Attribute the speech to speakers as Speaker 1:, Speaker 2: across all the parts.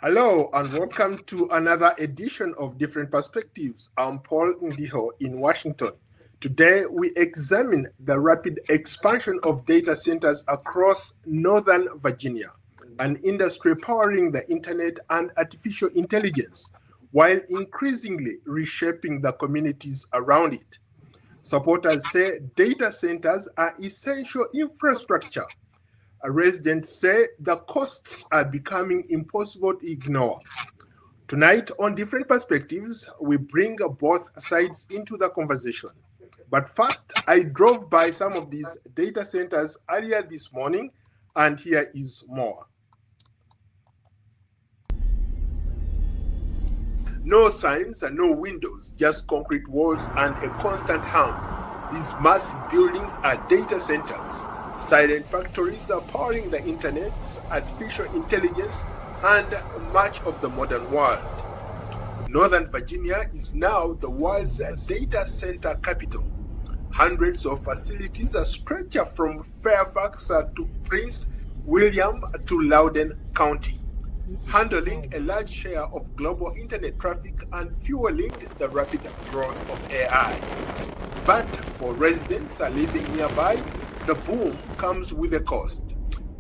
Speaker 1: Hello and welcome to another edition of Different Perspectives. I'm Paul Ndiho in Washington. Today we examine the rapid expansion of data centers across Northern Virginia, an industry powering the internet and artificial intelligence, while increasingly reshaping the communities around it. Supporters say data centers are essential infrastructure. Residents say the costs are becoming impossible to ignore. Tonight, on Different Perspectives, we bring both sides into the conversation. But first, I drove by some of these data centers earlier this morning, and here is more. No signs and no windows, just concrete walls and a constant hum. These massive buildings are data centers. Silent factories are powering the internet, artificial intelligence, and much of the modern world. Northern Virginia is now the world's data center capital. Hundreds of facilities stretch from Fairfax to Prince William to Loudoun County, handling a large share of global internet traffic and fueling the rapid growth of AI. But for residents living nearby, the boom comes with a cost.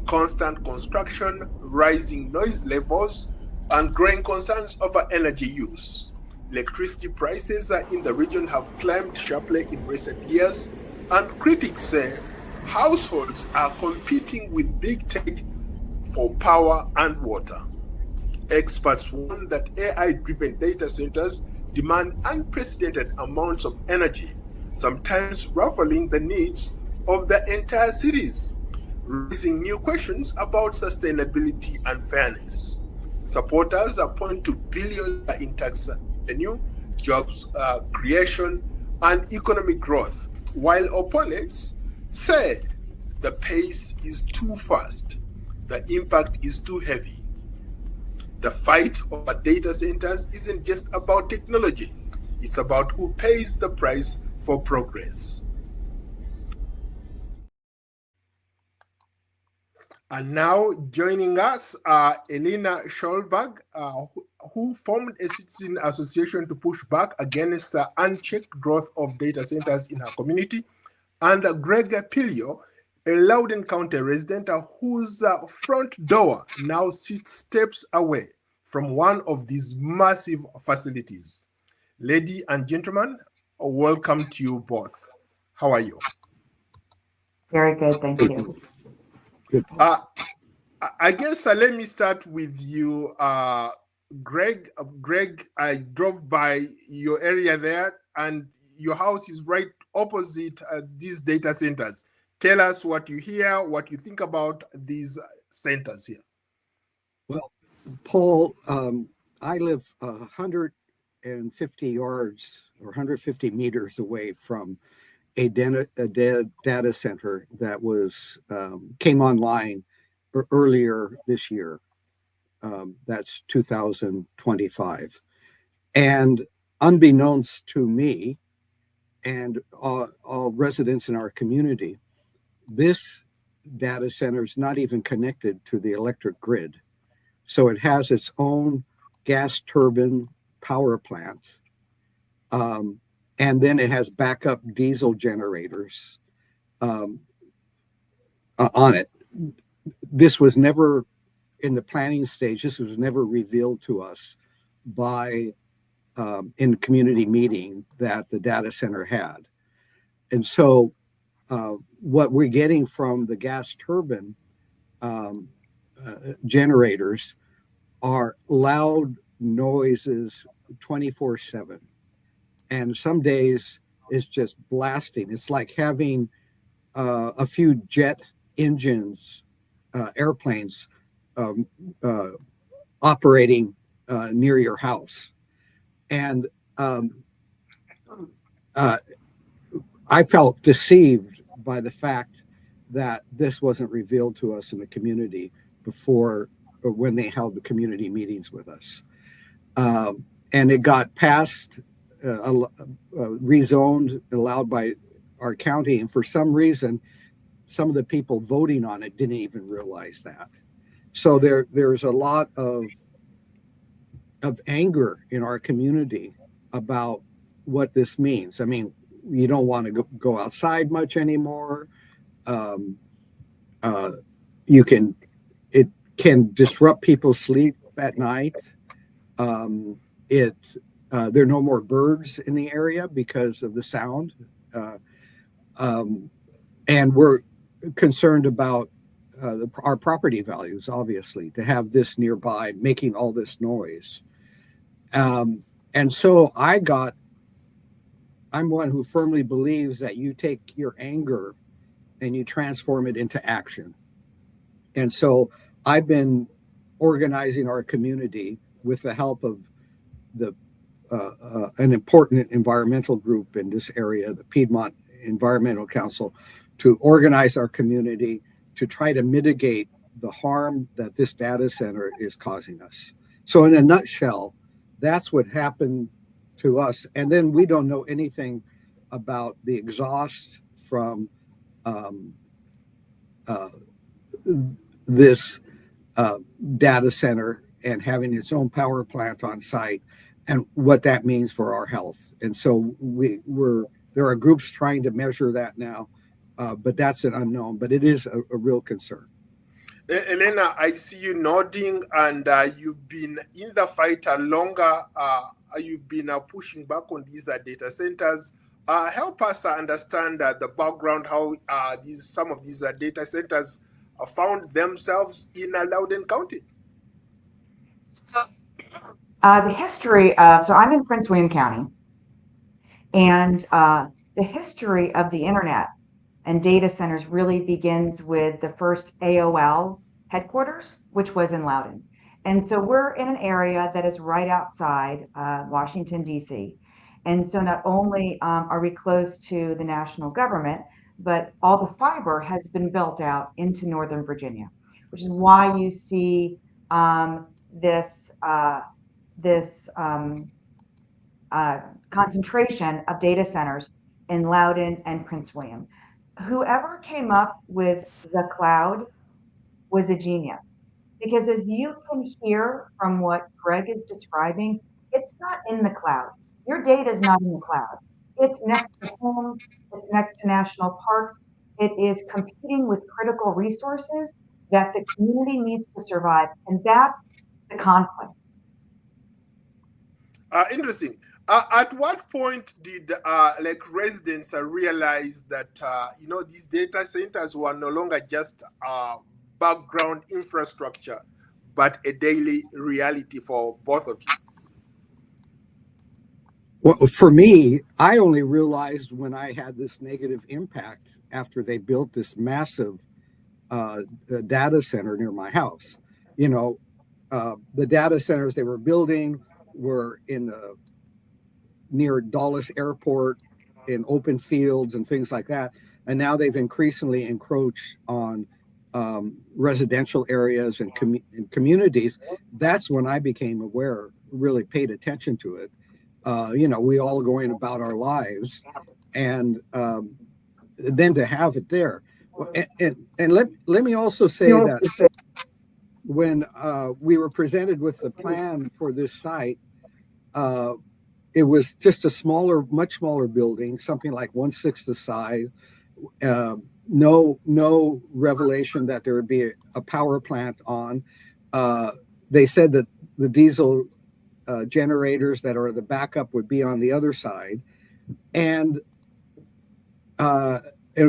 Speaker 1: Constant construction, rising noise levels, and growing concerns over energy use. Electricity prices in the region have climbed sharply in recent years, and critics say households are competing with big tech for power and water. Experts warn that AI-driven data centers demand unprecedented amounts of energy, sometimes rivaling the needs of the entire cities, raising new questions about sustainability and fairness. Supporters point to billions in tax revenue, jobs creation, and economic growth, while opponents say the pace is too fast, the impact is too heavy. The fight over data centers isn't just about technology, it's about who pays the price for progress. And now joining us are Elena Schlossberg, who formed a citizen association to push back against the unchecked growth of data centers in her community, and Greg Pirio, a Loudoun County resident whose front door now sits steps away from one of these massive facilities. Ladies and gentlemen, welcome to you both. How are you?
Speaker 2: Very good, thank you.
Speaker 1: I guess let me start with you, Greg. Greg, I drove by your area there, and your house is right opposite these data centers. Tell us what you hear, what you think about these centers here.
Speaker 3: Well, Paul, I live 150 yards or 150 meters away from a data center that was came online earlier this year. That's 2025. And unbeknownst to me and all residents in our community, this data center is not even connected to the electric grid. So it has its own gas turbine power plant. And then it has backup diesel generators on it. This was never in the planning stage. This was never revealed to us by in the community meeting that the data center had. And so what we're getting from the gas turbine generators are loud noises 24/7. And some days it's just blasting. It's like having a few jet engines, airplanes operating near your house. And I felt deceived by the fact that this wasn't revealed to us in the community before or when they held the community meetings with us. And it got passed, rezoned, allowed by our county. And for some reason, some of the people voting on it didn't even realize that. So there's a lot of of anger in our community about what this means. I mean, you don't want to go outside much anymore. Um, uh, you can it can disrupt people's sleep at night. Um, it There are no more birds in the area because of the sound, uh, um, and we're concerned about our property values. Obviously, to have this nearby making all this noise, and so I'm one who firmly believes that you take your anger and you transform it into action. And so I've been organizing our community with the help of the an important environmental group in this area, the Piedmont Environmental Council, to organize our community to try to mitigate the harm that this data center is causing us. So, in a nutshell, that's what happened to us. And then we don't know anything about the exhaust from um, uh, this uh, data center and having its own power plant on site and what that means for our health. And so there are groups trying to measure that now, but that's an unknown. But it is a real concern.
Speaker 1: Elena, I see you nodding, and you've been in the fight longer. You've been pushing back on these data centers. Help us understand the background, how some of these data centers found themselves in Loudoun County.
Speaker 2: So, the history of, so I'm in Prince William County, and the history of the internet and data centers really begins with the first AOL headquarters, which was in Loudoun. And so we're in an area that is right outside Washington, D.C. And so not only are we close to the national government, but all the fiber has been built out into Northern Virginia, which is why you see this this concentration of data centers in Loudoun and Prince William. Whoever came up with the cloud was a genius, because as you can hear from what Greg is describing, it's not in the cloud. Your data is not in the cloud. It's next to homes, it's next to national parks. It is competing with critical resources that the community needs to survive. And that's the conflict.
Speaker 1: Interesting. At what point did residents realize that these data centers were no longer just background infrastructure, but a daily reality for both of you?
Speaker 3: Well, for me, I only realized when I had this negative impact after they built this massive data center near my house. You know, the data centers they were building were in the near Dulles Airport, in open fields and things like that. And now they've increasingly encroached on residential areas and communities. That's when I became aware, really paid attention to it. We all going about our lives, and then to have it there. And let me also say that when we were presented with the plan for this site, it was just a much smaller building, something like 1/6 the size. No revelation that there would be a power plant on. They said that the diesel generators that are the backup would be on the other side. And a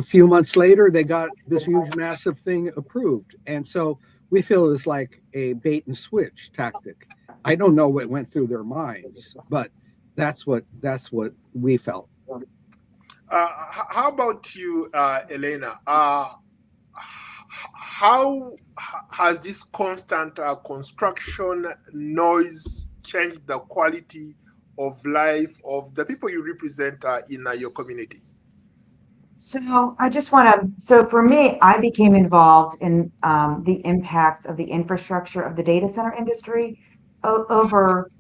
Speaker 3: few months later, they got this huge, massive thing approved. And so we feel it's like a bait and switch tactic. I don't know what went through their minds, but that's what we felt.
Speaker 1: How about you, Elena? How has this constant construction noise changed the quality of life of the people you represent in your community?
Speaker 2: So I just want to, so for me, I became involved in the impacts of the infrastructure of the data center industry over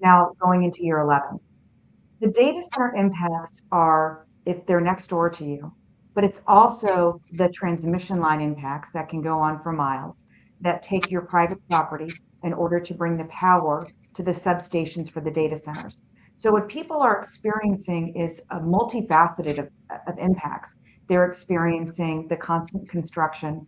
Speaker 2: now going into year 11. The data center impacts are if they're next door to you, but it's also the transmission line impacts that can go on for miles. that take your private property in order to bring the power to the substations for the data centers. So what people are experiencing is a multifaceted of impacts. They're experiencing the constant construction,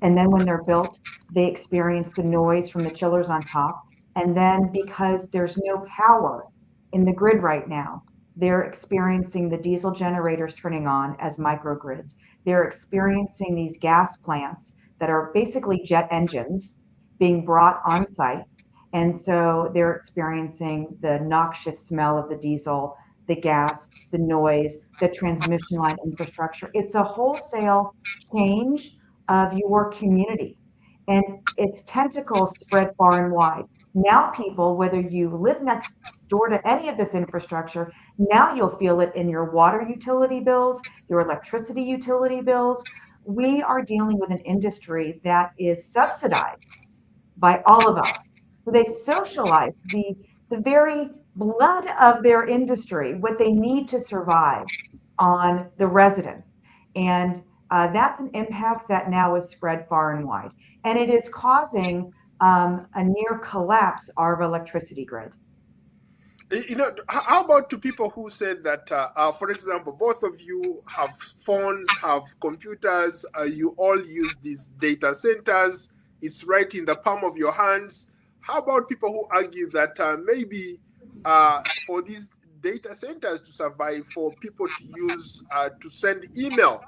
Speaker 2: and then when they're built, they experience the noise from the chillers on top. And then because there's no power in the grid right now, they're experiencing the diesel generators turning on as microgrids. They're experiencing these gas plants that are basically jet engines being brought on site. And so they're experiencing the noxious smell of the diesel, the gas, the noise, the transmission line infrastructure. It's a wholesale change of your community, and its tentacles spread far and wide. Now people, whether you live next door to any of this infrastructure, now you'll feel it in your water utility bills, your electricity utility bills. We are dealing with an industry that is subsidized by all of us. So they socialize the very blood of their industry, what they need to survive, on the residents. And that's an impact that now is spread far and wide. And it is causing a near collapse of our electricity grid.
Speaker 1: How about to people who said that, for example, both of you have phones, have computers, you all use these data centers, it's right in the palm of your hands. How about people who argue that maybe for these data centers to survive, for people to use, to send email,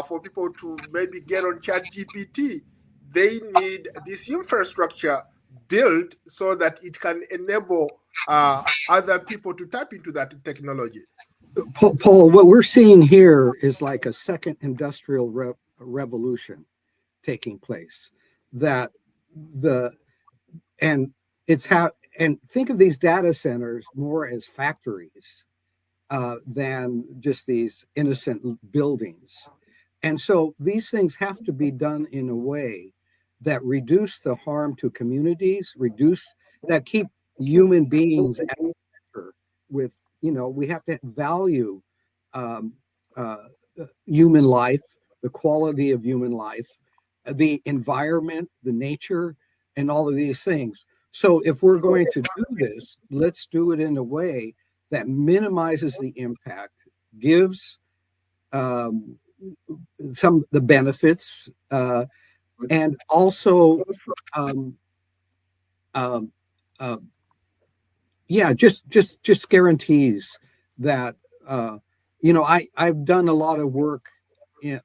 Speaker 1: for people to maybe get on ChatGPT, they need this infrastructure built so that it can enable other people to tap into that technology.
Speaker 3: Paul, what we're seeing here is like a second industrial revolution taking place. That and think of these data centers more as factories than just these innocent buildings. And so these things have to be done in a way that reduce the harm to communities, that keep human beings at the center with, we have to value human life, the quality of human life, the environment, the nature, and all of these things. So if we're going to do this, let's do it in a way that minimizes the impact, gives some of the benefits, and also just guarantees that I've done a lot of work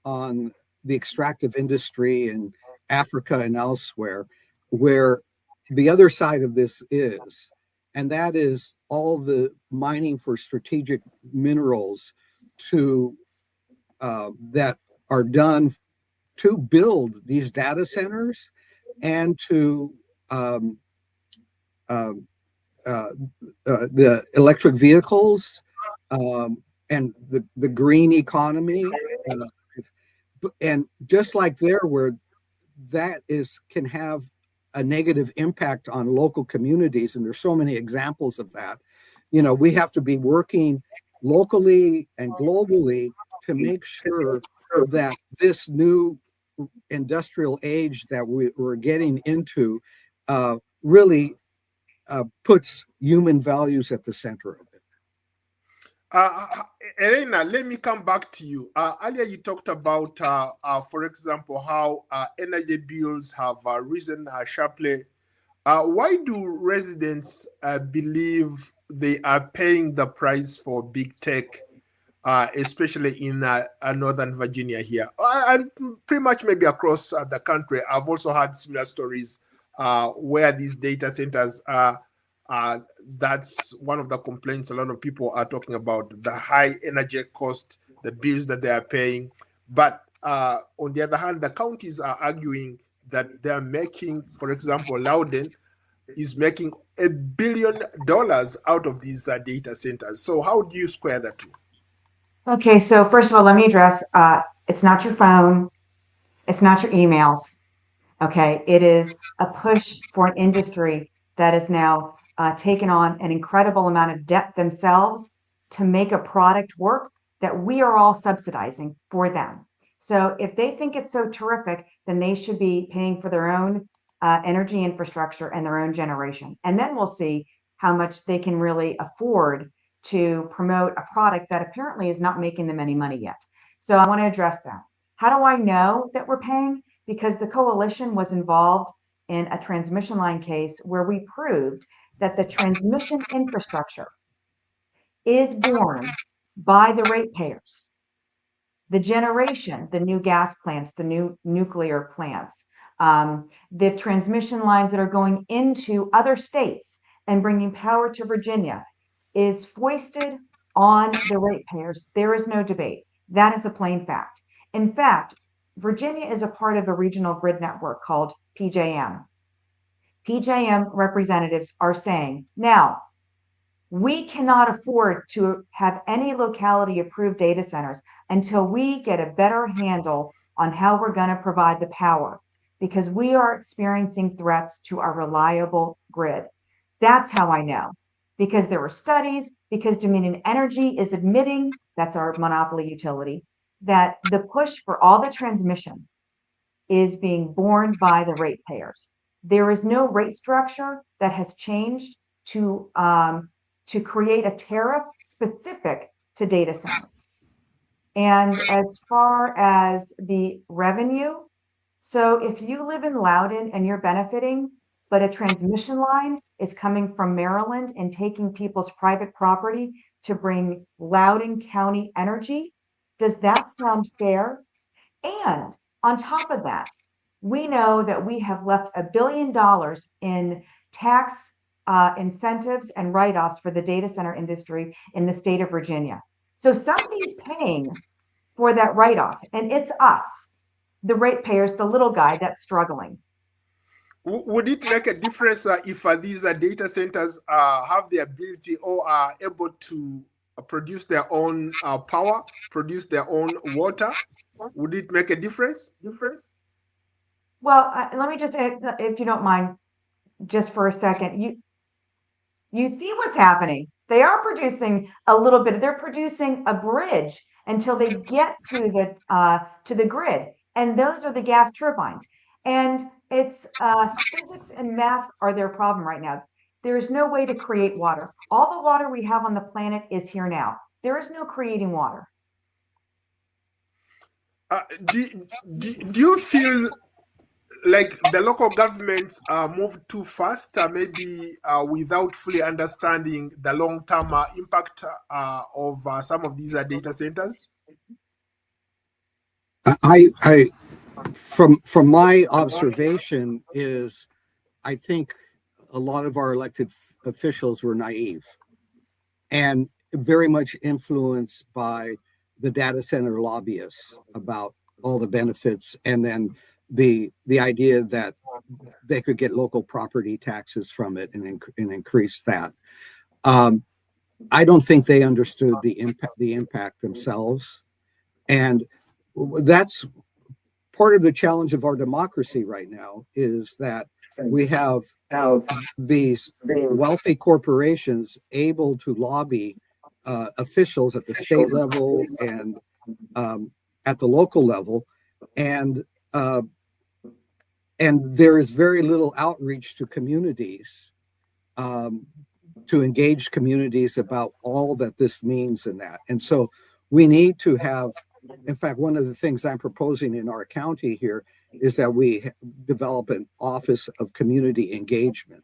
Speaker 3: on the extractive industry in Africa and elsewhere, where the other side of this is, and that is all the mining for strategic minerals that are done to build these data centers and to the electric vehicles and the green economy, and just like there, where that can have a negative impact on local communities, and there's so many examples of that. We have to be working locally and globally to make sure that this new industrial age that we're getting into really puts human values at the center of it.
Speaker 1: Elena, let me come back to you. Earlier you talked about, for example, how energy bills have risen sharply. Why do residents believe they are paying the price for big tech, especially in Northern Virginia here, and pretty much maybe across the country? I've also had similar stories where these data centers are. That's one of the complaints a lot of people are talking about, the high energy cost, the bills that they are paying. But on the other hand, the counties are arguing that they're making, for example, Loudoun is making $1 billion out of these data centers. So how do you square that two?
Speaker 2: Okay, so first of all, let me address, it's not your phone, it's not your emails. Okay, it is a push for an industry that has now taken on an incredible amount of debt themselves to make a product work that we are all subsidizing for them. So if they think it's so terrific, then they should be paying for their own energy infrastructure and their own generation. And then we'll see how much they can really afford to promote a product that apparently is not making them any money yet. So I want to address that. How do I know that we're paying? Because the coalition was involved in a transmission line case where we proved that the transmission infrastructure is borne by the ratepayers. The generation, the new gas plants, the new nuclear plants, the transmission lines that are going into other states and bringing power to Virginia is foisted on the ratepayers. There is no debate. That is a plain fact. In fact, Virginia is a part of a regional grid network called PJM. PJM representatives are saying, now, we cannot afford to have any locality approved data centers until we get a better handle on how we're going to provide the power, because we are experiencing threats to our reliable grid. That's how I know, because there were studies, because Dominion Energy is admitting, that's our monopoly utility, that the push for all the transmission is being borne by the ratepayers. There is no rate structure that has changed to create a tariff specific to data centers. And as far as the revenue, so if you live in Loudoun and you're benefiting, but a transmission line is coming from Maryland and taking people's private property to bring Loudoun County energy, does that sound fair? And on top of that, we know that we have left $1 billion in tax incentives and write-offs for the data center industry in the state of Virginia. So somebody's paying for that write-off, and it's us, the ratepayers, the little guy that's struggling.
Speaker 1: Would it make a difference if these data centers have the ability or are able to produce their own power, produce their own water? Would it make a difference?
Speaker 2: Well, let me just, if you don't mind, just for a second, you see what's happening. They are producing a little bit. They're producing a bridge until they get to the grid, and those are the gas turbines. And it's physics and math are their problem right now. There is no way to create water. All the water we have on the planet is here now. There is no creating water.
Speaker 1: Do you feel like the local governments moved too fast, maybe without fully understanding the long-term impact of some of these data centers?
Speaker 3: I from my observation is, I think a lot of our elected officials were naive and very much influenced by the data center lobbyists about all the benefits, and then the idea that they could get local property taxes from it and increase that. I don't think they understood the impact themselves, and that's part of the challenge of our democracy right now, is that we have these wealthy corporations able to lobby officials at the state level and at the local level, and there is very little outreach to communities, to engage communities about all that this means in that. And so we need to have, in fact, one of the things I'm proposing in our county here is that we develop an office of community engagement,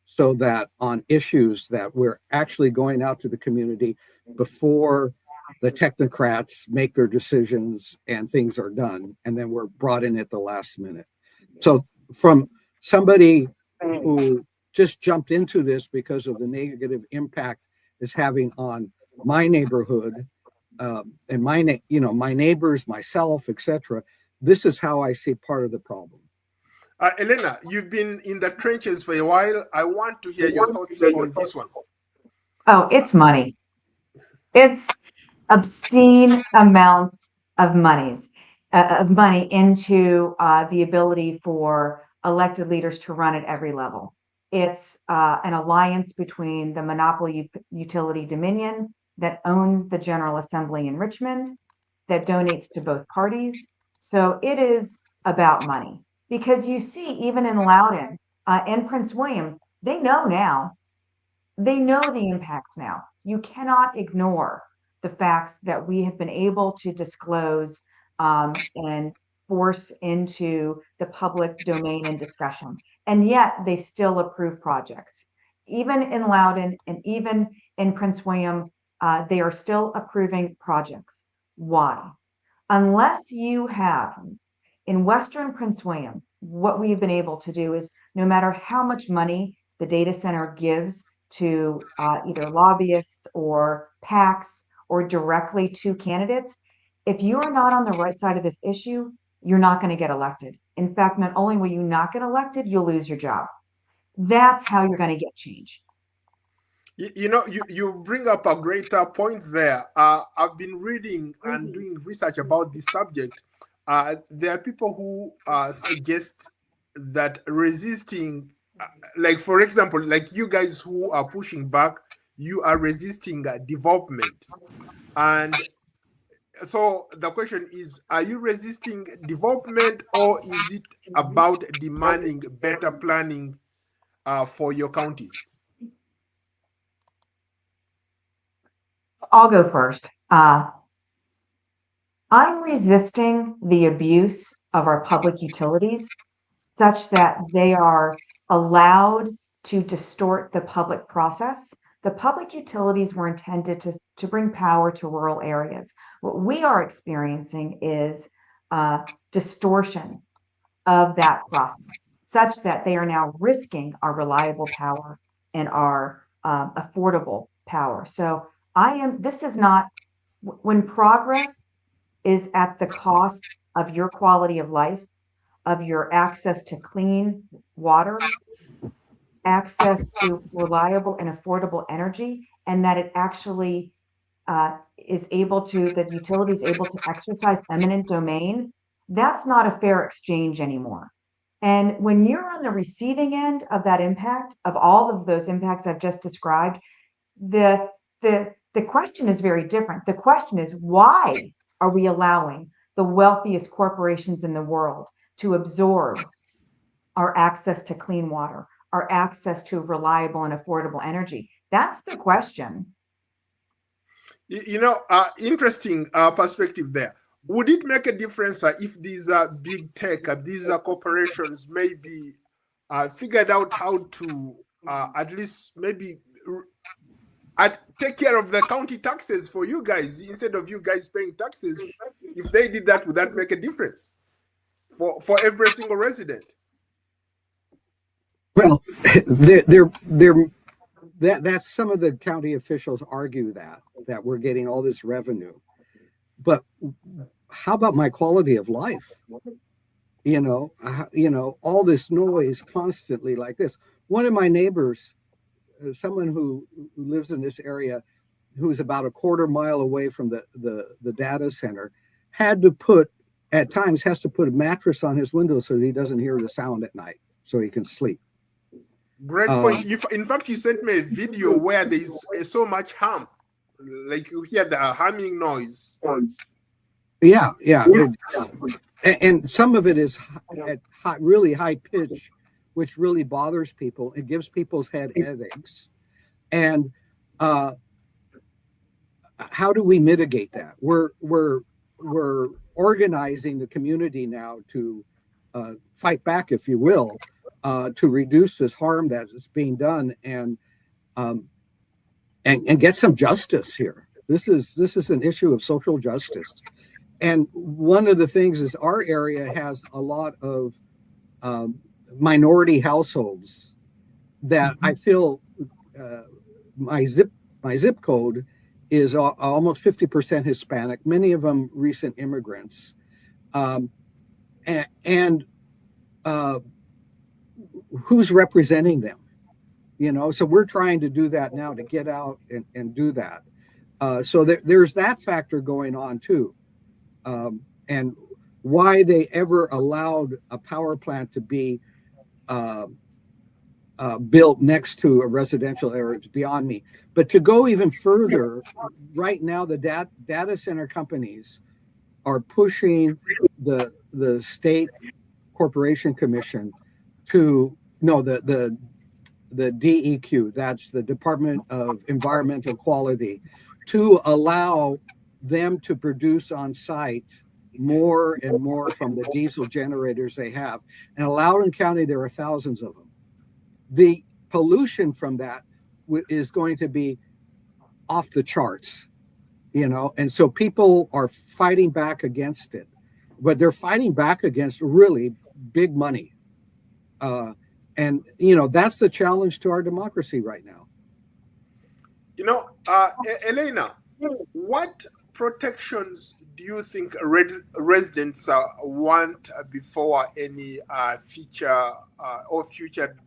Speaker 3: so that on issues that we're actually going out to the community before the technocrats make their decisions and things are done, and then we're brought in at the last minute. So from somebody who just jumped into this because of the negative impact it's having on my neighborhood, and my neighbors, myself, etc., this is how I see part of the problem.
Speaker 1: Elena, you've been in the trenches for a while. I want to hear your thoughts on this one.
Speaker 2: Oh, it's money. It's obscene amounts of money into the ability for elected leaders to run at every level. It's an alliance between the monopoly utility Dominion that owns the General Assembly in Richmond, that donates to both parties, So it is about money because you see, even in Loudoun and Prince William, they know now. They know the impacts now. You cannot ignore the facts that we have been able to disclose and force into the public domain and discussion. And yet they still approve projects. Even in Loudoun and even in Prince William, they are still approving projects. Why? Unless you have in Western Prince William, what we've been able to do is no matter how much money the data center gives to either lobbyists or PACs or directly to candidates, if you're not on the right side of this issue, you're not going to get elected. In fact, not only will you not get elected, you'll lose your job. That's how you're going to get change.
Speaker 1: You bring up a greater point there. I've been reading and doing research about this subject. There are people who suggest that resisting, like for example, like you guys who are pushing back, you are resisting development. And so the question is, are you resisting development, or is it about demanding better planning for your counties?
Speaker 2: I'll go first. I'm resisting the abuse of our public utilities such that they are allowed to distort the public process. The public utilities were intended to bring power to rural areas. What we are experiencing is distortion of that process, such that they are now risking our reliable power and our affordable power. So this is not, when progress is at the cost of your quality of life, of your access to clean water, access to reliable and affordable energy, and that it actually the utility is able to exercise eminent domain, that's not a fair exchange anymore. And when you're on the receiving end of that impact, of all of those impacts I've just described, the question is very different. The question is, why are we allowing the wealthiest corporations in the world to absorb our access to clean water, our access to reliable and affordable energy? That's the question.
Speaker 1: Interesting perspective there. Would it make a difference if these big tech, these corporations maybe figured out how to at least maybe take care of the county taxes for you guys instead of you guys paying taxes? If they did that, would that make a difference for every single resident?
Speaker 3: Well, that's some of the county officials argue that we're getting all this revenue, but how about my quality of life? All this noise constantly like this. One of my neighbors, someone who lives in this area, who's about a quarter mile away from the data center, has to put a mattress on his window so that he doesn't hear the sound at night, so he can sleep.
Speaker 1: Great point. In fact, you sent me a video where there's so much hum, like you hear the humming noise.
Speaker 3: Yeah. And some of it is at really high pitch, which really bothers people. It gives people's headaches. And how do we mitigate that? We're organizing the community now to fight back, if you will, to reduce this harm that is being done and get some justice here. This is an issue of social justice. And one of the things is our area has a lot of minority households that I feel my zip code is almost 50% Hispanic, many of them recent immigrants. Who's representing them? So we're trying to do that now, to get out and do that. So there's that factor going on too. And why they ever allowed a power plant to be built next to a residential area is beyond me. But to go even further, right now the data center companies are pushing the state corporation commission to no the DEQ, that's the Department of Environmental Quality, to allow them to produce on site more and more from the diesel generators they have. And in Loudoun County, there are thousands of them. The pollution from that is going to be off the charts, and so people are fighting back against it, but they're fighting back against really big money. And that's the challenge to our democracy right now.
Speaker 1: Elena, what protections do you think residents want before any future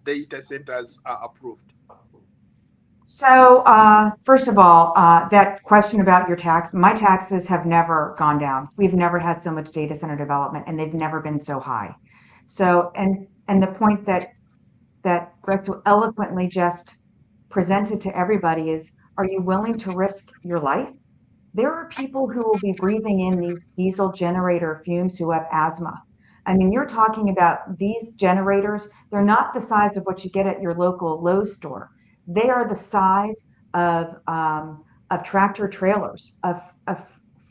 Speaker 1: data centers are approved?
Speaker 2: So first of all, that question about your tax, my taxes have never gone down. We've never had so much data center development, and they've never been so high. So, and the point that Greg so eloquently just presented to everybody is, are you willing to risk your life? There are people who will be breathing in these diesel generator fumes who have asthma. I mean, you're talking about these generators. They're not the size of what you get at your local Lowe's store. They are the size of tractor trailers, of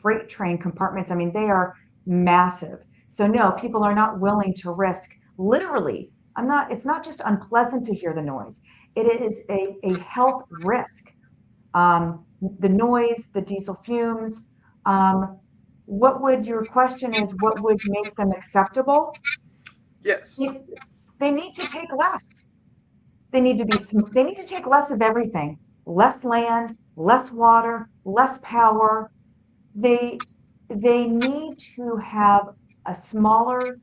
Speaker 2: freight train compartments. I mean, they are massive. So no, people are not willing to risk, literally. It's not just unpleasant to hear the noise. It is a health risk. The noise, the diesel fumes. Your question is, what would make them acceptable?
Speaker 1: Yes.
Speaker 2: They need to take less. They need to take less of everything. Less land, less water, less power. They need to have a smaller,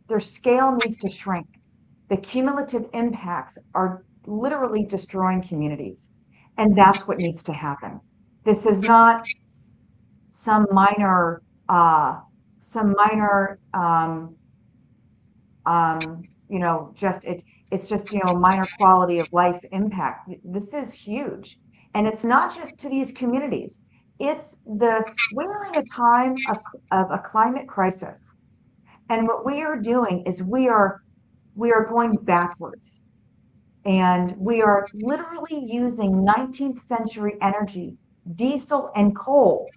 Speaker 2: their scale needs to shrink. The cumulative impacts are literally destroying communities. And that's what needs to happen. This is not some minor it's just minor quality of life impact. This is huge, and it's not just to these communities. We're in a time of a climate crisis, and what we are doing is we are going backwards, and we are literally using 19th century energy, diesel and coal,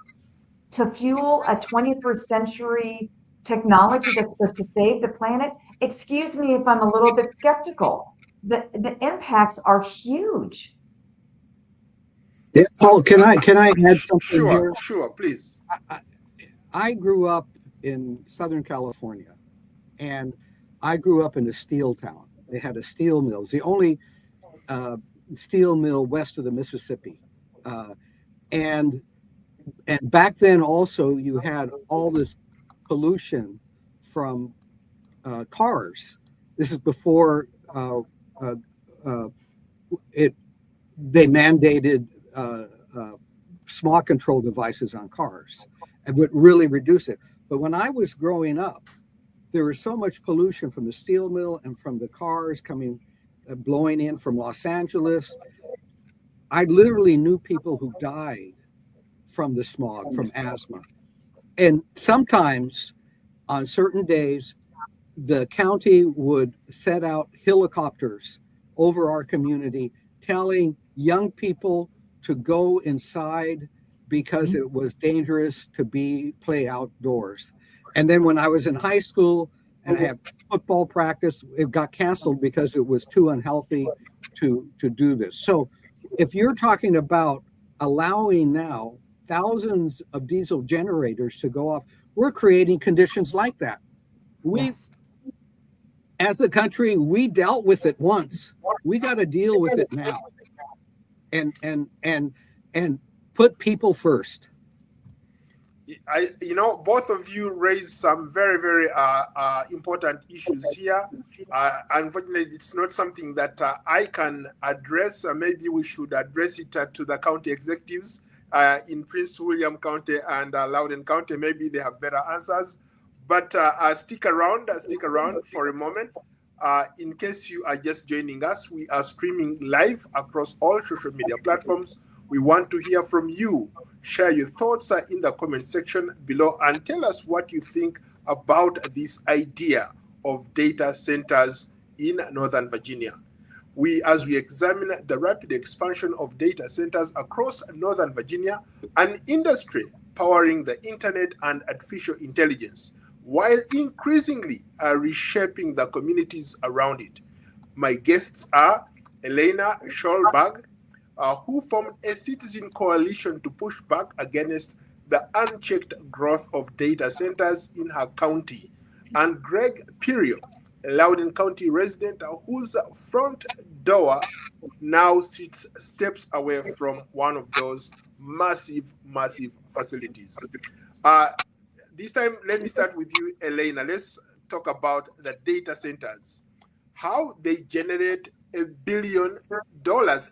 Speaker 2: to fuel a 21st century technology that's supposed to save the planet. Excuse me if I'm a little bit skeptical. The impacts are huge.
Speaker 3: Yeah, Paul, can I add something here?
Speaker 1: Sure, please.
Speaker 3: I grew up in Southern California, and I grew up in a steel town. They had a steel mill. It's the only steel mill west of the Mississippi. And back then also you had all this pollution from cars. This is before they mandated smog control devices on cars and would really reduce it. But when I was growing up, there was so much pollution from the steel mill and from the cars blowing in from Los Angeles. I literally knew people who died from the smog, from asthma. And sometimes on certain days, the county would set out helicopters over our community, telling young people to go inside because it was dangerous to play outdoors. And then when I was in high school and I had football practice, it got canceled because it was too unhealthy to do this. So if you're talking about allowing now thousands of diesel generators to go off, we're creating conditions like that. As a country, we dealt with it once. We got to deal with it now, and put people first.
Speaker 1: Both of you raised some very, very important issues here. Unfortunately, it's not something that I can address. Maybe we should address it to the county executives in Prince William County and Loudoun County. Maybe they have better answers. But stick around for a moment. In case you are just joining us, we are streaming live across all social media platforms. We want to hear from you. Share your thoughts in the comment section below and tell us what you think about this idea of data centers in Northern Virginia. As we examine the rapid expansion of data centers across Northern Virginia, an industry powering the internet and artificial intelligence, while increasingly reshaping the communities around it. My guests are Elena Schlossberg, who formed a citizen coalition to push back against the unchecked growth of data centers in her county, and Greg Pirio, a Loudoun County resident whose front door now sits steps away from one of those massive facilities. This time, let me start with you, Elena. Let's talk about the data centers, how they generate $1 billion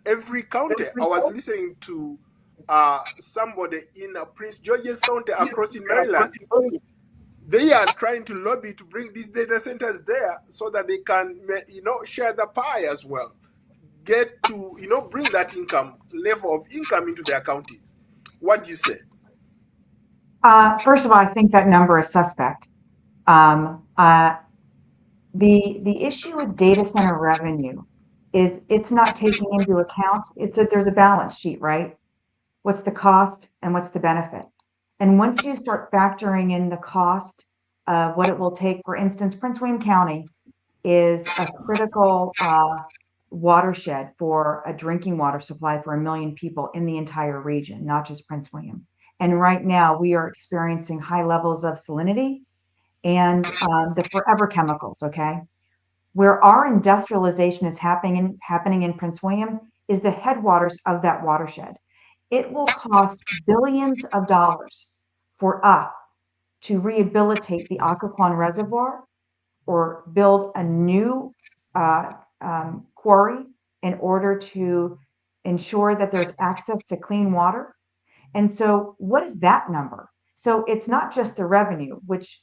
Speaker 1: every county. I was listening to somebody in Prince George's County across in Maryland. They are trying to lobby to bring these data centers there so that they can, share the pie as well. Get to, bring that level of income into their counties. What do you say?
Speaker 2: First of all, I think that number is suspect. The issue with data center revenue is it's not taking into account, there's a balance sheet, right? What's the cost and what's the benefit? And once you start factoring in the cost of what it will take, for instance, Prince William County is a critical watershed for a drinking water supply for 1 million people in the entire region, not just Prince William. And right now we are experiencing high levels of salinity and the forever chemicals, okay? Where our industrialization is happening in Prince William is the headwaters of that watershed. It will cost billions of dollars for us to rehabilitate the Occoquan Reservoir or build a new quarry in order to ensure that there's access to clean water. And so what is that number? So it's not just the revenue, which,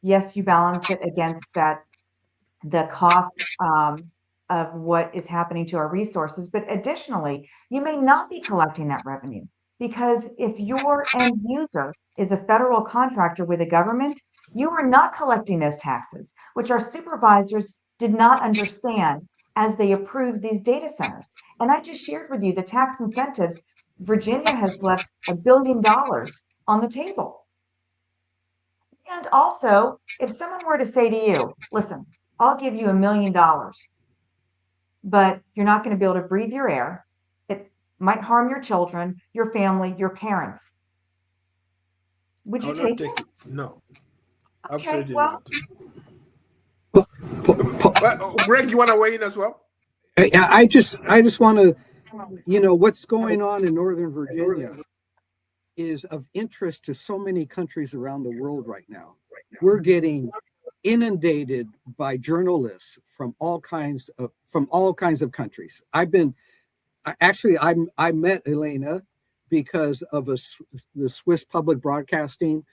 Speaker 2: yes, you balance it against the cost of what is happening to our resources, but additionally, you may not be collecting that revenue, because if your end user is a federal contractor with the government, you are not collecting those taxes, which our supervisors did not understand as they approved these data centers. And I just shared with you the tax incentives. Virginia has left $1 billion on the table. And also, if someone were to say to you, listen, I'll give you $1 million, but you're not going to be able to breathe your air. It might harm your children, your family, your parents. Would you take it?
Speaker 1: No.
Speaker 2: Okay,
Speaker 1: Absolutely
Speaker 2: well,
Speaker 1: not. Greg, you want to weigh in as well?
Speaker 3: I just want to, what's going on in Northern Virginia is of interest to so many countries around the world right now. We're getting inundated by journalists from all kinds of countries. I met Elena because of the Swiss Public Broadcasting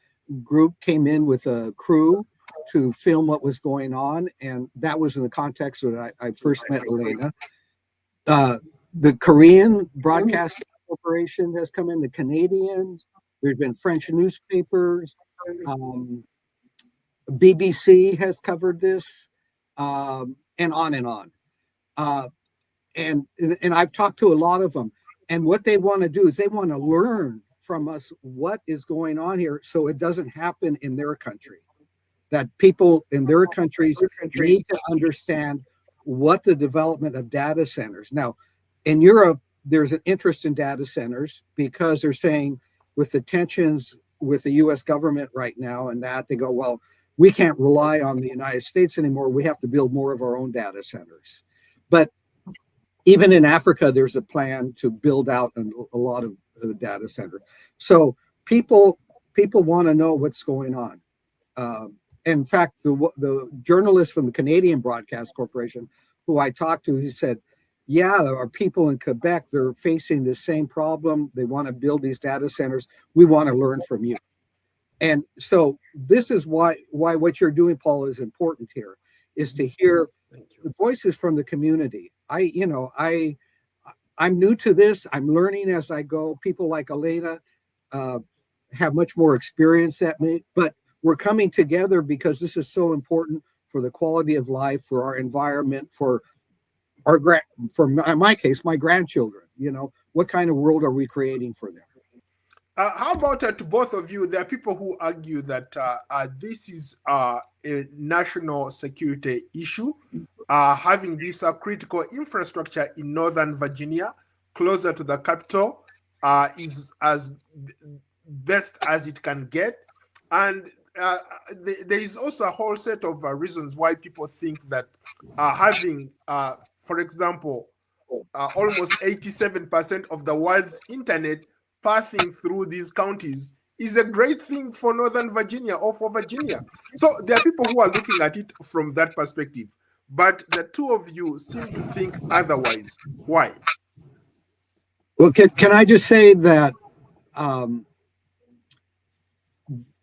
Speaker 3: group came in with a crew to film what was going on, and that was in the context that I first met Elena. The Korean Broadcasting Corporation has come in, the Canadians, there's been French newspapers, BBC has covered this, and on and on. And I've talked to a lot of them, and what they want to do is they want to learn from us what is going on here so it doesn't happen in their country. That people in their countries need to understand what the development of data centers. Now, in Europe, there's an interest in data centers because they're saying with the tensions with the US government right now and that, they go, well, we can't rely on the United States anymore. We have to build more of our own data centers. But even in Africa, there's a plan to build out a lot of data centers. So people want to know what's going on. In fact, the journalist from the Canadian Broadcast Corporation, who I talked to, he said, yeah, there are people in Quebec, they're facing the same problem. They want to build these data centers. We want to learn from you. And so this is why what you're doing, Paul, is important here, is to hear the voices from the community. I'm new to this. I'm learning as I go. People like Elena have much more experience than me, but we're coming together because this is so important for the quality of life, for our environment, for in my case, my grandchildren. What kind of world are we creating for them?
Speaker 1: How about to both of you? There are people who argue that this is a national security issue. Having this critical infrastructure in Northern Virginia, closer to the capital, is as best as it can get. And there is also a whole set of reasons why people think that having, for example, almost 87% of the world's internet passing through these counties is a great thing for Northern Virginia or for Virginia. So there are people who are looking at it from that perspective. But the two of you seem to think otherwise. Why?
Speaker 3: Well, can I just say that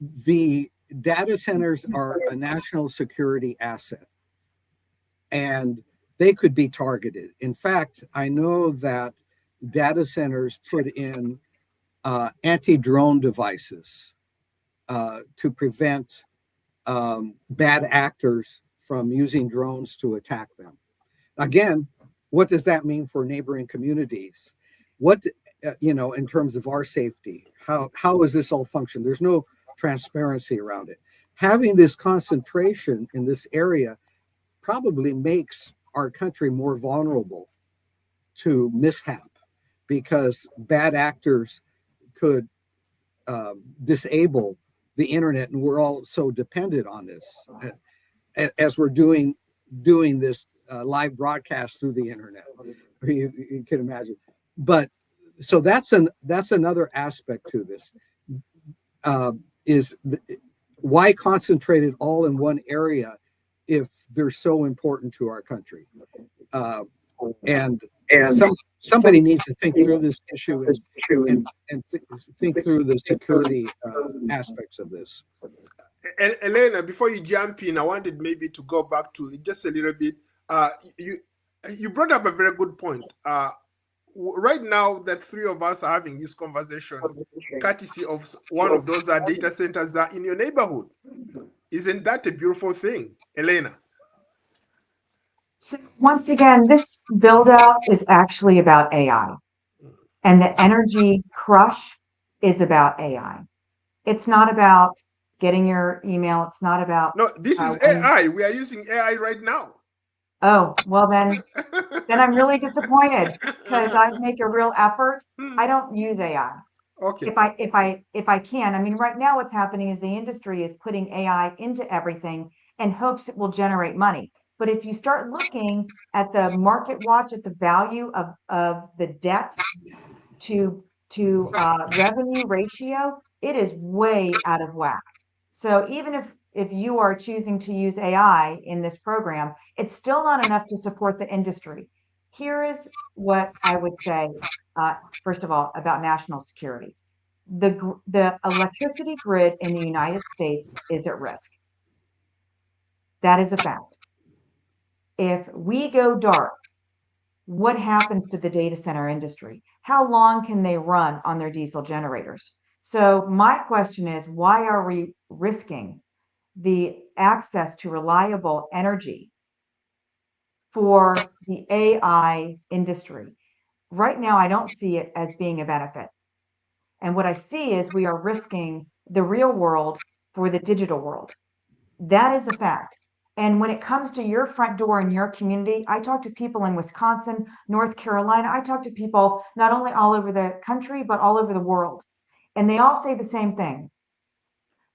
Speaker 3: the data centers are a national security asset, and they could be targeted. In fact, I know that data centers put in anti-drone devices to prevent bad actors from using drones to attack them. Again, what does that mean for neighboring communities? What, in terms of our safety, how is this all function? There's no transparency around it. Having this concentration in this area probably makes our country more vulnerable to mishap, because bad actors could disable the internet, and we're all so dependent on this as we're doing this live broadcast through the internet. You can imagine. But so that's another aspect to this. Why concentrate it all in one area if they're so important to our country? And somebody needs to think through this issue and think through the security aspects of this.
Speaker 1: Elena, before you jump in, I wanted maybe to go back to just a little bit. You brought up a very good point. Right now, the three of us are having this conversation courtesy of one of those data centers in your neighborhood. Isn't that a beautiful thing, Elena?
Speaker 2: So once again, this build out is actually about AI, and the energy crush is about AI. It's not about getting your email. It's not about.
Speaker 1: No, this is AI. We are using AI right now.
Speaker 2: Oh, well then I'm really disappointed, because I make a real effort. I don't use AI.
Speaker 1: Okay.
Speaker 2: If I can. I mean, right now what's happening is the industry is putting AI into everything and hopes it will generate money. But if you start looking at the market watch, at the value of the debt to revenue ratio, it is way out of whack. So even if you are choosing to use AI in this program, it's still not enough to support the industry. Here is what I would say, first of all, about national security. The electricity grid in the United States is at risk. That is a fact. If we go dark, what happens to the data center industry? How long can they run on their diesel generators? So my question is, why are we risking the access to reliable energy for the AI industry? Right now, I don't see it as being a benefit. And what I see is we are risking the real world for the digital world. That is a fact. And when it comes to your front door in your community, I talk to people in Wisconsin, North Carolina. I talk to people not only all over the country, but all over the world. And they all say the same thing.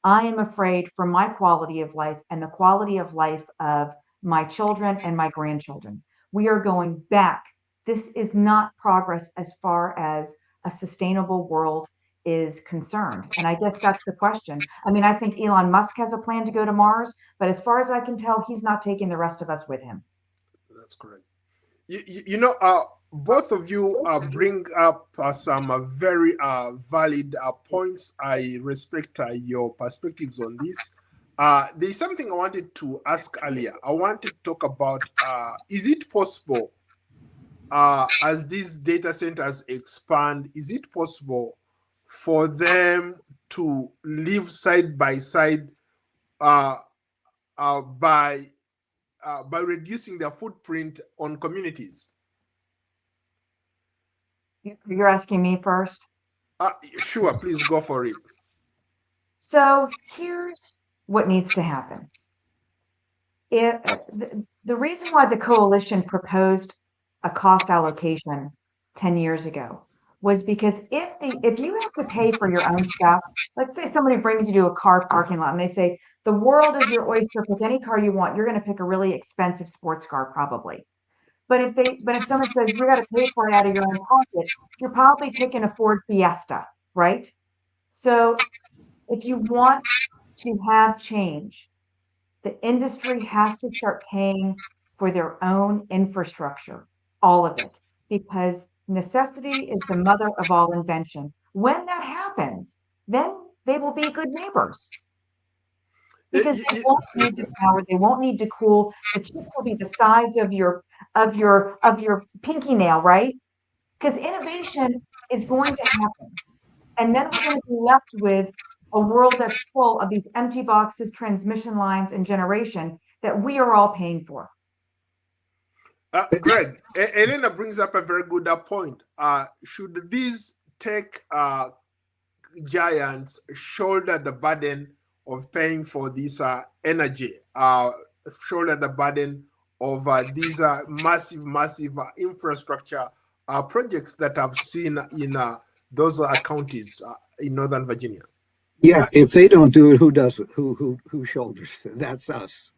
Speaker 2: I am afraid for my quality of life and the quality of life of my children and my grandchildren. We are going back. This is not progress as far as a sustainable world is concerned. And I guess that's the question. I mean, I think Elon Musk has a plan to go to Mars, but as far as I can tell, he's not taking the rest of us with him.
Speaker 1: That's correct. Both of you bring up some very valid points. I respect your perspectives on this. There's something I wanted to ask earlier. I wanted to talk about, is it possible, as these data centers expand, is it possible for them to live side by side uh, by reducing their footprint on communities?
Speaker 2: You're asking me first?
Speaker 1: Sure, please go for it.
Speaker 2: So here's what needs to happen. The reason why the coalition proposed a cost allocation 10 years ago was because if you have to pay for your own stuff, let's say somebody brings you to a car parking lot and they say, the world is your oyster, pick any car you want, you're going to pick a really expensive sports car probably. But if someone says you got to pay for it out of your own pocket, you're probably picking a Ford Fiesta, right? So if you want to have change, the industry has to start paying for their own infrastructure, all of it, because necessity is the mother of all invention. When that happens, then they will be good neighbors because they won't need to power, they won't need to cool. The chips will be the size of your pinky nail, right? Because innovation is going to happen. And then we're going to be left with a world that's full of these empty boxes, transmission lines, and generation that we are all paying for.
Speaker 1: Greg, Elena brings up a very good point. Should these tech giants shoulder the burden of paying for this energy, shoulder the burden of these massive infrastructure projects that I've seen in those counties in Northern Virginia?
Speaker 3: Yeah, if they don't do it, who does it? Who shoulders it? That's us,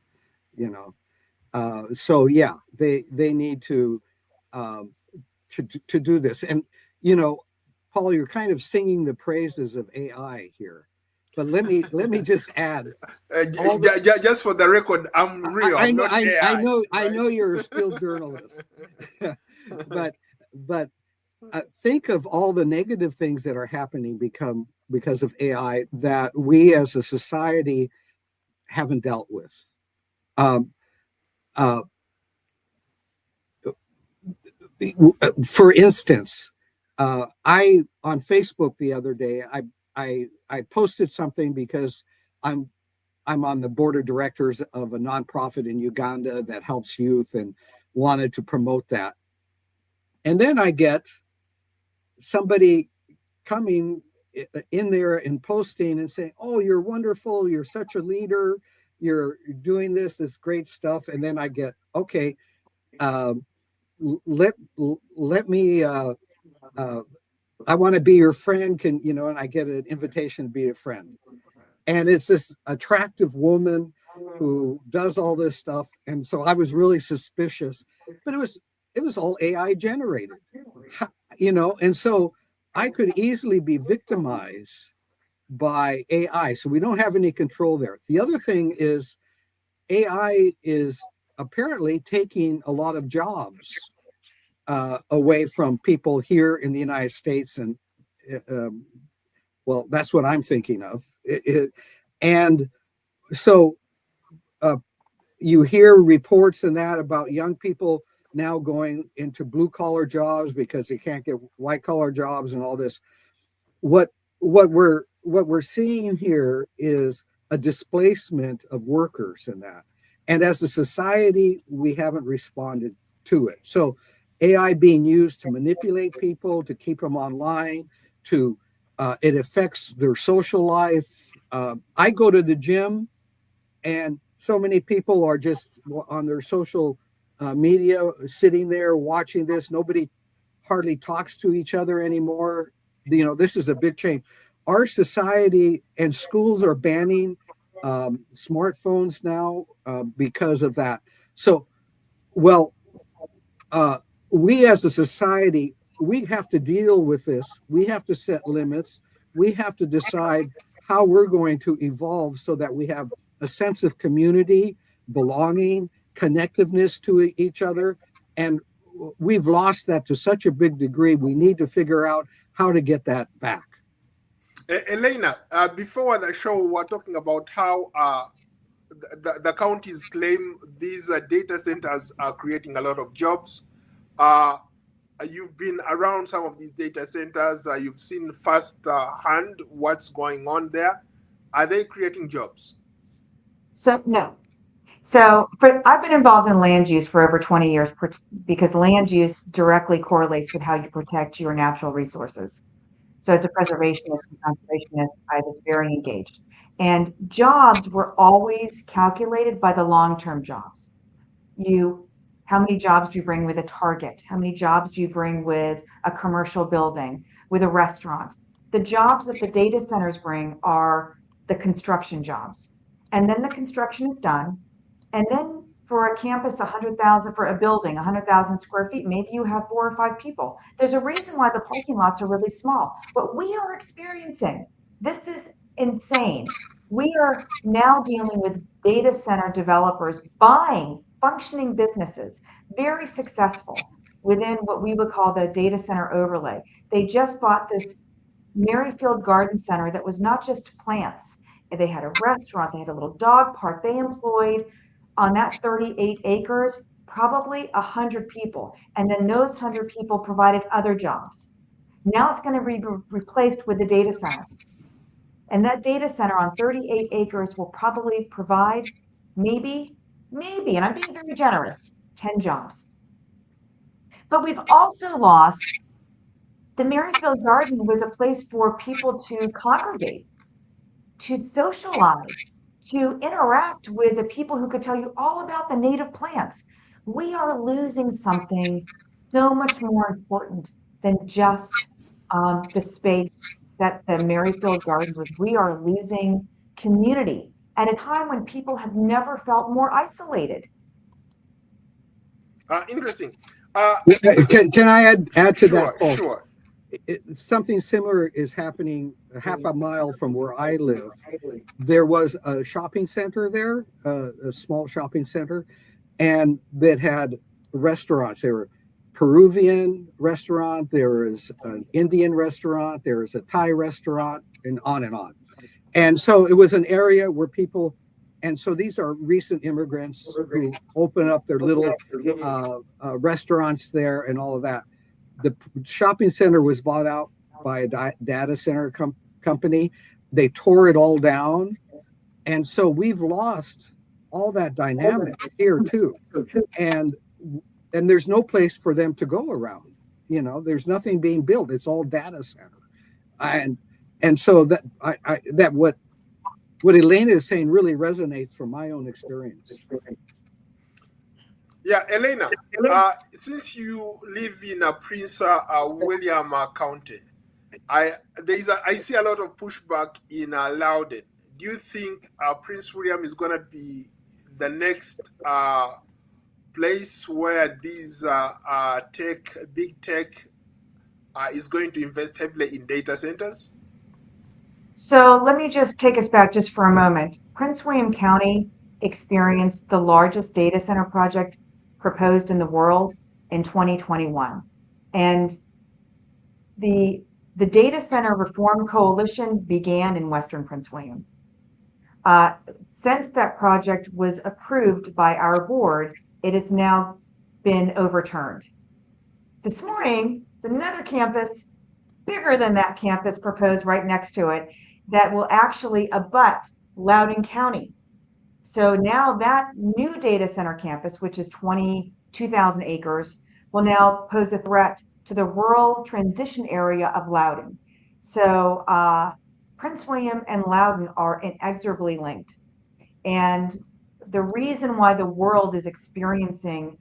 Speaker 3: you know. So yeah, they need to do this. And you know, Paul, you're kind of singing the praises of AI here, but let me just add.
Speaker 1: Just for the record, I'm real. I'm not AI,
Speaker 3: I know you're a skilled journalist, but think of all the negative things that are happening because of AI that we as a society haven't dealt with. For instance, I on Facebook the other day, I posted something because I'm on the board of directors of a nonprofit in Uganda that helps youth and wanted to promote that. And then I get somebody coming in there and posting and saying, "Oh, you're wonderful. You're such a leader. You're doing this great stuff." And then I get, "Okay, let me. I want to be your friend. Can you know?" And I get an invitation to be a friend. And it's this attractive woman who does all this stuff, and so I was really suspicious. But it was all AI generated, you know, and so I could easily be victimized by AI. So we don't have any control there. The other thing is AI is apparently taking a lot of jobs away from people here in the United States. And well, that's what I'm thinking of. And so you hear reports and that about young people now going into blue collar jobs because they can't get white collar jobs and all this. What we're seeing here is a displacement of workers in that. And as a society, we haven't responded to it. So AI being used to manipulate people, to keep them online, to it affects their social life. I go to the gym, and so many people are just on their social media, sitting there watching this. Nobody hardly talks to each other anymore. You know, this is a big change. Our society and schools are banning smartphones now because of that. So, well, we as a society, we have to deal with this. We have to set limits. We have to decide how we're going to evolve so that we have a sense of community, belonging, connectiveness to each other. And we've lost that to such a big degree. We need to figure out how to get that back.
Speaker 1: Elena, before the show, we were talking about how the counties claim these data centers are creating a lot of jobs. You've been around some of these data centers. You've seen firsthand what's going on there. Are they creating jobs?
Speaker 2: So no. I've been involved in land use for over 20 years because land use directly correlates with how you protect your natural resources. So as a preservationist and conservationist, I was very engaged. And jobs were always calculated by the long-term jobs. How many jobs do you bring with a Target? How many jobs do you bring with a commercial building, with a restaurant? The jobs that the data centers bring are the construction jobs. And then the construction is done. And then for a campus, 100,000 for a building, 100,000 square feet, maybe you have 4 or 5 people. There's a reason why the parking lots are really small. What we are experiencing, this is insane. We are now dealing with data center developers buying functioning businesses, very successful within what we would call the data center overlay. They just bought this Merrifield Garden Center that was not just plants. They had a restaurant, they had a little dog park. They employed on that 38 acres, probably 100 people. And then those 100 people provided other jobs. Now it's going to be replaced with the data center. And that data center on 38 acres will probably provide maybe, and I'm being very generous, 10 jobs. But we've also lost the Merrifield Garden was a place for people to congregate, to socialize, to interact with the people who could tell you all about the native plants. We are losing something so much more important than just the space that the Merrifield Gardens was. We are losing community at a time when people have never felt more isolated.
Speaker 1: Interesting.
Speaker 3: Can I add to that, Paul?
Speaker 1: Sure.
Speaker 3: Something similar is happening half a mile from where I live. There was a shopping center there, a small shopping center, and that had restaurants. There were Peruvian restaurant, there was an Indian restaurant, there was a Thai restaurant, and on and on. And so it was an area where people, and so these are recent immigrants who open up their little restaurants there and all of that. The shopping center was bought out by a data center company. They tore it all down. And so we've lost all that dynamic here too. And there's no place for them to go around. You know, there's nothing being built. It's all data center. And so that what Elena is saying really resonates from my own experience.
Speaker 1: Yeah, Elena, since you live in Prince William County, I see a lot of pushback in Loudoun. Do you think Prince William is going to be the next place where these big tech is going to invest heavily in data centers?
Speaker 2: So let me just take us back just for a moment. Prince William County experienced the largest data center project proposed in the world in 2021. And the Data Center Reform Coalition began in Western Prince William. Since that project was approved by our board, it has now been overturned. This morning, it's another campus bigger than that campus proposed right next to it that will actually abut Loudoun County. So now that new data center campus, which is 22,000 acres, will now pose a threat to the rural transition area of Loudoun. So Prince William and Loudoun are inexorably linked. And the reason why the world is experiencing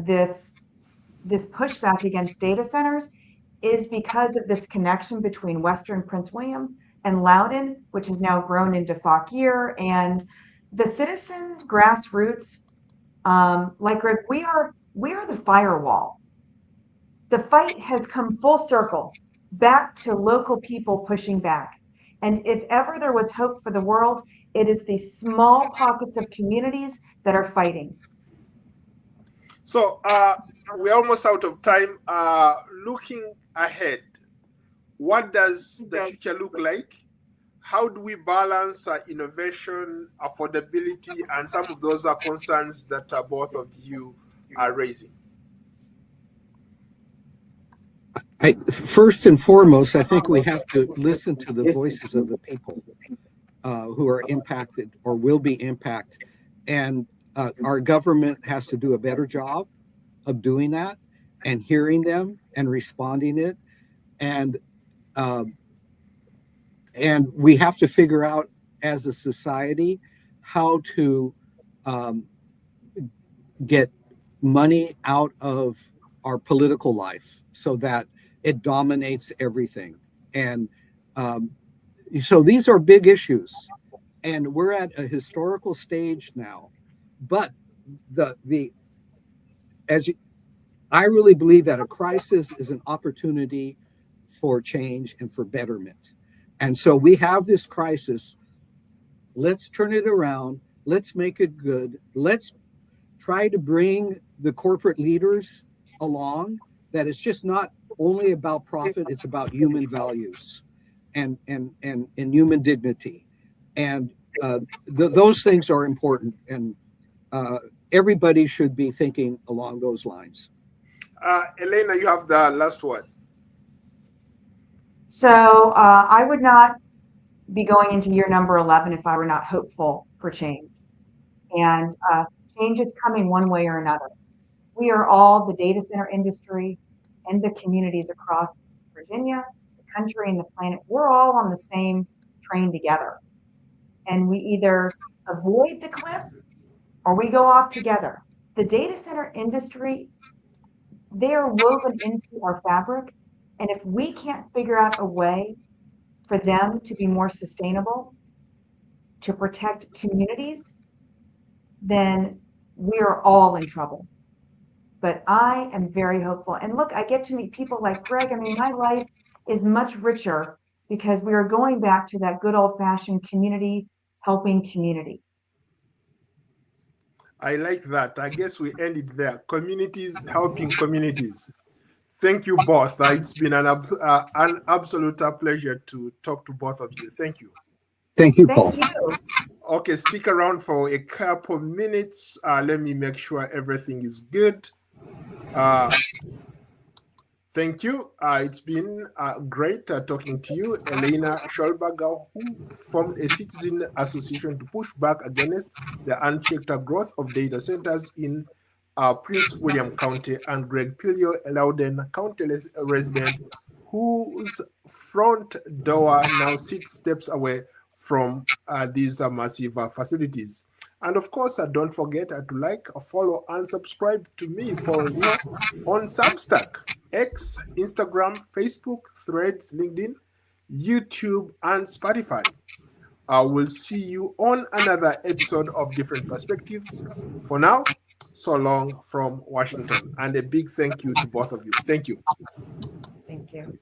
Speaker 2: this pushback against data centers is because of this connection between Western Prince William and Loudoun, which has now grown into Fauquier, and the citizen grassroots, like Greg, we are the firewall. The fight has come full circle back to local people pushing back. And if ever there was hope for the world, it is these small pockets of communities that are fighting.
Speaker 1: So we're almost out of time. Looking ahead, what does the future look like? How do we balance innovation, affordability, and some of those concerns that both of you are raising?
Speaker 3: First and foremost, I think we have to listen to the voices of the people. who are impacted or will be impacted. And our government has to do a better job of doing that and hearing them and responding it. And we have to figure out as a society how to get money out of our political life so that it dominates everything. And so these are big issues, and we're at a historical stage now. But I really believe that a crisis is an opportunity for change and for betterment. And so we have this crisis. Let's turn it around. Let's make it good. Let's try to bring the corporate leaders along, that it's just not only about profit, it's about human values and human dignity. And those things are important. And everybody should be thinking along those lines.
Speaker 1: Elena, you have the last word.
Speaker 2: So I would not be going into year number 11 if I were not hopeful for change. And change is coming one way or another. We are all, the data center industry and the communities across Virginia, the country, and the planet, we're all on the same train together. And we either avoid the cliff or we go off together. The data center industry, they are woven into our fabric. And if we can't figure out a way for them to be more sustainable, to protect communities, then we are all in trouble. But I am very hopeful. And look, I get to meet people like Greg. I mean, my life is much richer because we are going back to that good old-fashioned community helping community.
Speaker 1: I like that. I guess we end it there. Communities helping communities. Thank you both. It's been an absolute pleasure to talk to both of you. Thank you.
Speaker 3: Thank you, Paul.
Speaker 2: Thank you.
Speaker 1: Okay, stick around for a couple minutes. Let me make sure everything is good. Thank you. It's been great talking to you, Elena Schlossberg, who formed a citizen association to push back against the unchecked growth of data centers in Prince William County, and Greg Pirio, a Loudoun County resident whose front door now 6 steps away from these massive facilities. And of course, don't forget to like, follow, and subscribe to me, Paul, on Substack, X, Instagram, Facebook, Threads, LinkedIn, YouTube, and Spotify. I will see you on another episode of Different Perspectives. For now, so long from Washington. And a big thank you to both of you. Thank you.
Speaker 2: Thank you.